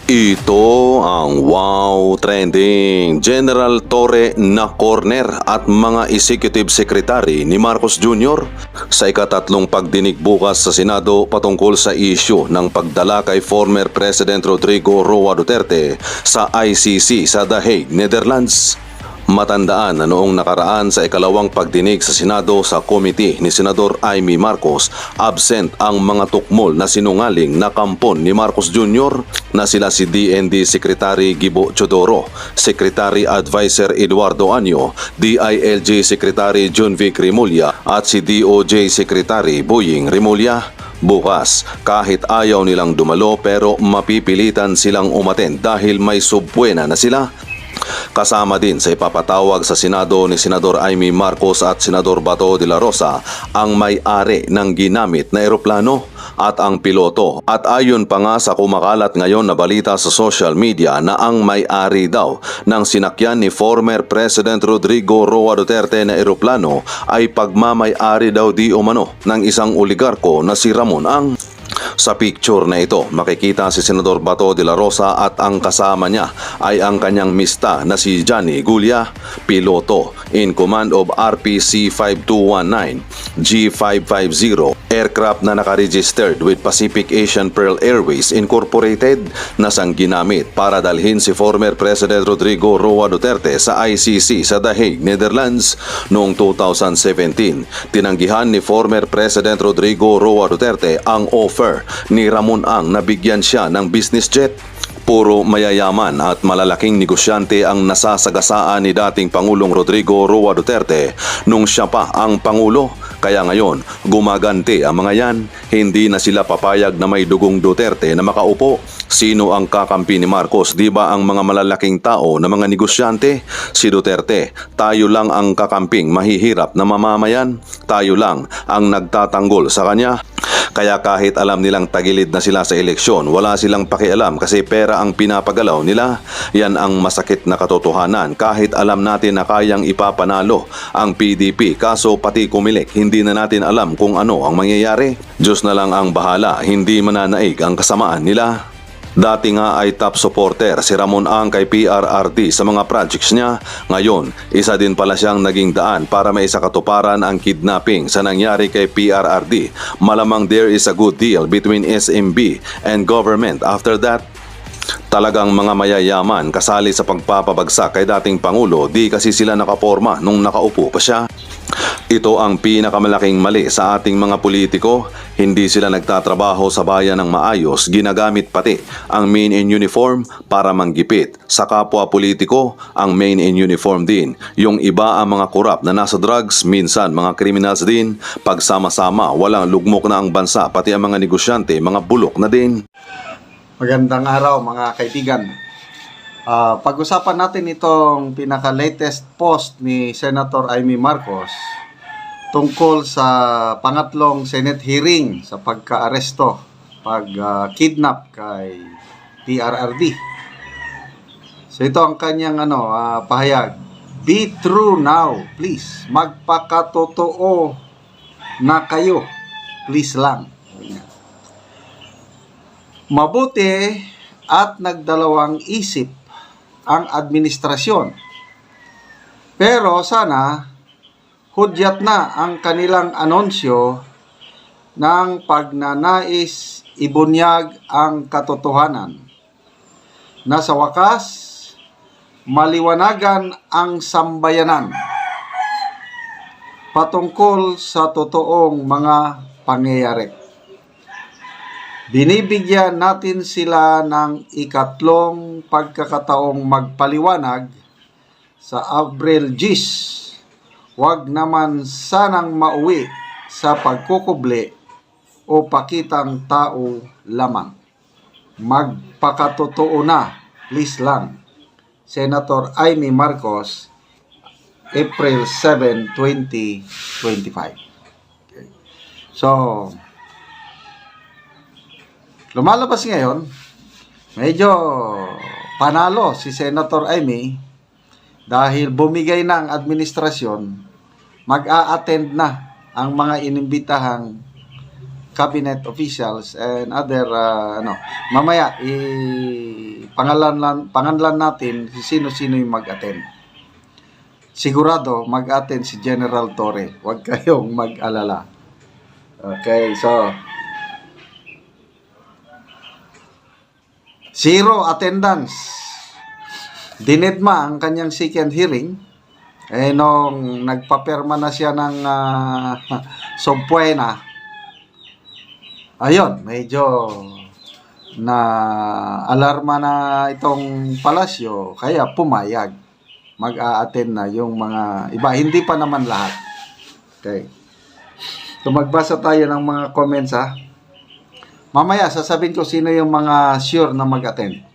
Ito ang Wow Trending. General Torre na corner at mga executive secretary ni Marcos Jr. sa ikatatlong pagdinig bukas sa Senado patungkol sa issue ng pagdala kay former President Rodrigo Roa Duterte sa ICC sa The Hague, Netherlands. Matandaan na noong nakaraan sa ikalawang pagdinig sa Senado sa committee ni Senador Amy Marcos, absent ang mga tukmol na sinungaling na kampon ni Marcos Jr. na sila si DND Secretary Gibo Chodoro, Secretary Advisor Eduardo Anyo, DILG Secretary John Vic Rimulya at si DOJ Secretary Boying Rimulya. Bukas, kahit ayaw nilang dumalo pero mapipilitan silang umaten dahil may subpuena na sila. Kasama din sa ipapatawag sa Senado ni Senador Amy Marcos at Senador Bato de la Rosa ang may-ari ng ginamit na eroplano at ang piloto. At ayon pa nga sa kumakalat ngayon na balita sa social media na ang may-ari daw ng sinakyan ni former President Rodrigo Roa Duterte na eroplano ay pagmamay-ari daw di umano ng isang oligarko na si Ramon Ang. Sa picture na ito, makikita si Senador Bato de la Rosa at ang kasama niya ay ang kanyang mista na si Johnny Gulia, piloto in command of RPC 5219 G550 aircraft na nakaregistered with Pacific Asian Pearl Airways Incorporated na sang ginamit para dalhin si former President Rodrigo Roa Duterte sa ICC sa The Hague, Netherlands noong 2017. Tinanggihan ni former President Rodrigo Roa Duterte ang offer ni Ramon Ang na bigyan siya ng business jet. Puro mayayaman at malalaking negosyante ang nasasagasaan ni dating Pangulong Rodrigo Roa Duterte nung siya pa ang Pangulo. Kaya ngayon, gumaganti ang mga yan. Hindi na sila papayag na may dugong Duterte na makaupo. Sino ang kakampi ni Marcos? Di ba ang mga malalaking tao na mga negosyante? Si Duterte. Tayo lang ang kakamping mahihirap na mamamayan. Tayo lang ang nagtatanggol sa kanya. Kaya kahit alam nilang tagilid na sila sa eleksyon, wala silang pakialam kasi pera ang pinapagalaw nila. Yan ang masakit na katotohanan. Kahit alam natin na kayang ipapanalo ang PDP, kaso pati kumilik, hindi na natin alam kung ano ang mangyayari. Diyos na lang ang bahala, hindi mananaig ang kasamaan nila. Dati nga ay top supporter si Ramon Ang kay PRRD sa mga projects niya. Ngayon, isa din pala siyang naging daan para maisakatuparan ang kidnapping sa nangyari kay PRRD. Malamang there is a good deal between SMB and government after that. Talagang mga mayayaman kasali sa pagpapabagsak kay dating Pangulo, di kasi sila nakaporma nung nakaupo pa siya. Ito ang pinakamalaking mali sa ating mga politiko. Hindi sila nagtatrabaho sa bayan ng maayos, ginagamit pati ang main in uniform para manggipit. Sa kapwa politiko, ang main in uniform din. Yung iba ang mga korap na nasa drugs, minsan mga criminals din. Pagsama-sama, walang lugmok na ang bansa, pati ang mga negosyante, mga bulok na din. Magandang araw mga kaibigan. Pag-usapan natin itong pinaka-latest post ni Senator Amy Marcos tungkol sa pangatlong Senate hearing sa pagka-aresto, pag-kidnap kay PRRD. So ito ang kanyang pahayag. Be true now, please. Magpakatotoo na kayo. Please lang. Mabuti at nagdalawang isip ang administrasyon. Pero sana hudyat na ang kanilang anunsyo ng pagnanais ibunyag ang katotohanan na sa wakas maliwanagan ang sambayanan patungkol sa totoong mga pangyayari. Binibigyan natin sila ng ikatlong pagkakataong magpaliwanag sa Abril 10. Huwag naman sanang mauwi sa pagkukubli o pakitang tao lamang. Magpakatotoo na, please lang. Senator Amy Marcos, April 7, 2025. Okay. So, lumalabas ngayon, medyo panalo si Senator Amy dahil bumigay na ang administrasyon, mag-a-attend na ang mga inimbitahang cabinet officials and other mamaya pangalan natin sino-sino yung mag-attend. Sigurado mag-attend si General Torre. Huwag kayong mag-alala. Okay, so zero attendance. Dinedma ang kanyang second hearing. Nung nagpapirma na siya ng subpoena, ayun, medyo na alarma na itong palasyo, kaya pumayag. Mag-a-attend na yung mga iba. Hindi pa naman lahat. Okay. So magbasa tayo ng mga comments ha. Mamaya sasabihin ko sino yung mga sure na mag-attend.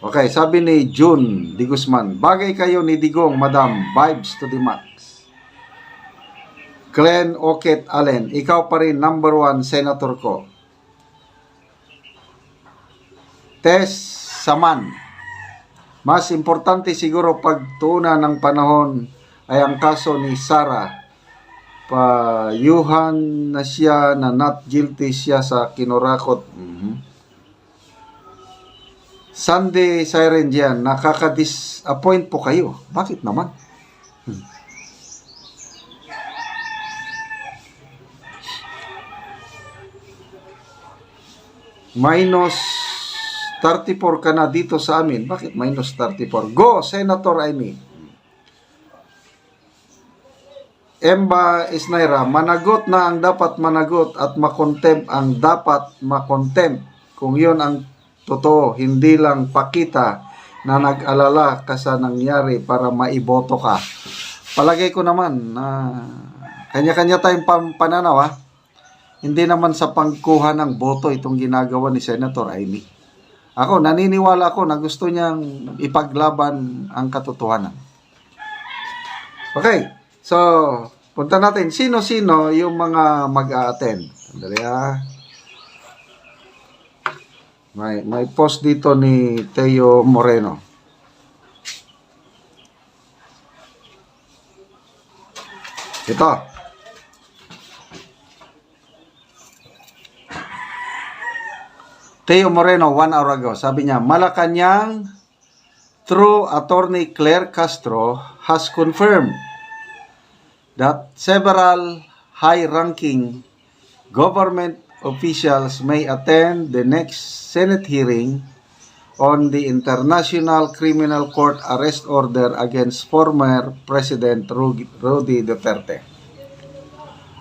Okay, sabi ni June Di Guzman, bagay kayo ni Digong, Madam, vibes to the max. Glenn Oket Allen, ikaw pa rin number 1 senator ko. Tess Saman, mas importante siguro pagtuunan ng panahon ay ang kaso ni Sara. Payuhan na siya na not guilty siya sa kinurakot. Sunday Siren dyan, nakaka-disappoint po kayo. Bakit naman? Minus 34 ka na dito sa amin. Bakit minus 34? Go, Senator Amy. Emba Isnaira, managot na ang dapat managot at makontempt ang dapat makontempt. Kung yun ang totoo, hindi lang pakita na nag-alala ka sa nangyari para maiboto ka. Palagay ko naman na kanya-kanya tayong pananaw ha. Hindi naman sa pangkuha ng boto itong ginagawa ni Senator Amy. Ako, naniniwala ako na gusto niyang ipaglaban ang katotohanan. Okay, so punta natin. Sino-sino yung mga mag-a-attend? Sandali ha. May post dito ni Teo Moreno. Ito. Teo Moreno 1 hour ago. Sabi niya, Malacanang through Attorney Claire Castro has confirmed that several high-ranking government officials may attend the next Senate hearing on the International Criminal Court arrest order against former President Rudy Duterte.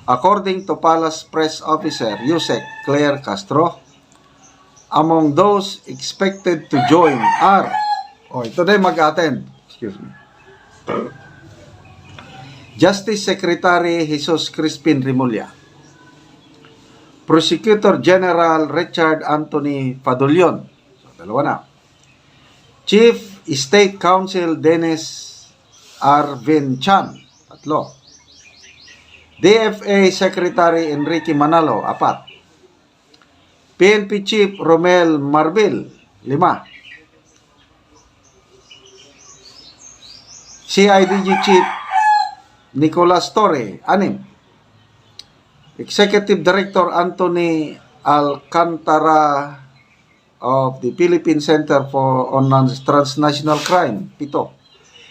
According to Palace Press Officer Yusek Claire Castro, among those expected to join are, ito na mag-attend, Justice Secretary Jesus Crispin Remulla, Prosecutor General Richard Anthony Fadulion, dalawa na. Chief State Counsel Dennis R. Vinchan, tatlo. DFA Secretary Enrique Manalo, 4. PNP Chief Romel Marbil, 5. CIDG Chief Nicolas Torre, 6. Executive Director Anthony Alcantara of the Philippine Center on Transnational Crime, 7.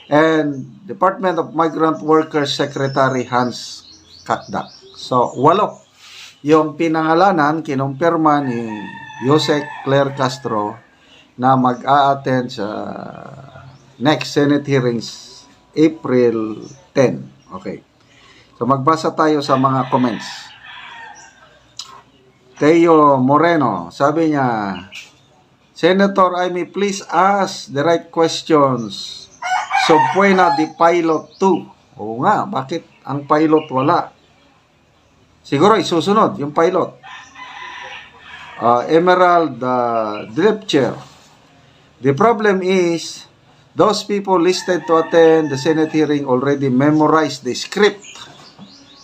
And Department of Migrant Workers Secretary Hans Kakdak. So, 8 yung pinangalanan, kinumpirma ni Yusek Claire Castro na mag-a-attend sa next Senate hearings April 10. Okay. So, magbasa tayo sa mga comments. Teo Moreno, sabi niya, Senator Amy, please ask the right questions. Subpoena the pilot too. Oo nga, bakit ang pilot wala? Siguro isusunod yung pilot. Emerald Dripcher, the problem is those people listed to attend the Senate hearing already memorized the script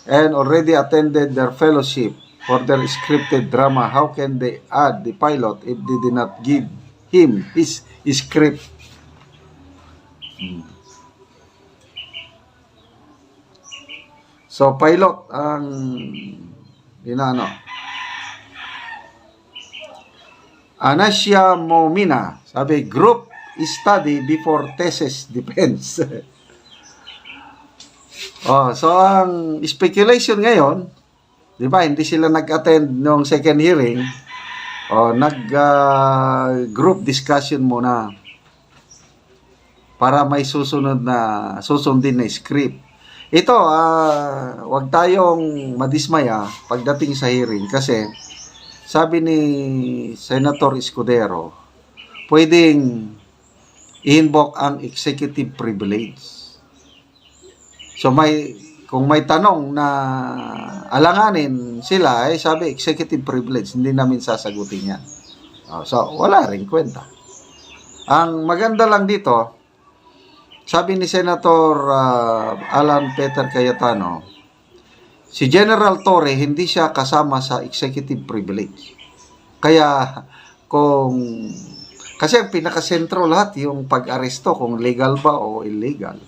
and already attended their fellowship for their scripted drama. How can they add the pilot if they did not give him his script? So, pilot ang Anasia Momina, sabi, group study before thesis defense. So ang speculation ngayon, di ba, hindi sila nag-attend ng second hearing, nag-group discussion muna para may susundin na script. Ito, wag tayong madismaya pagdating sa hearing kasi sabi ni Senator Escudero, pwedeng i-invoke ang executive privilege. So kung may tanong na alanganin sila, sabi executive privilege, hindi namin sasagutin yan. So wala rin kwenta. Ang maganda lang dito, sabi ni Senator Alan Peter Cayetano, si General Torre hindi siya kasama sa executive privilege. Kaya kasi ang pinakasentro lahat yung pag-aresto kung legal ba o illegal.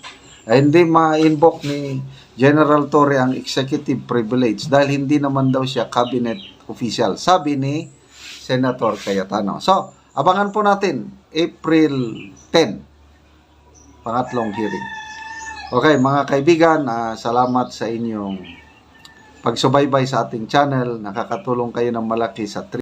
Hindi ma-invoke ni General Torre ang executive privilege dahil hindi naman daw siya cabinet official, sabi ni Senator Cayetano. So, abangan po natin April 10, pangatlong hearing. Okay, mga kaibigan, salamat sa inyong pagsubaybay sa ating channel. Nakakatulong kayo ng malaki sa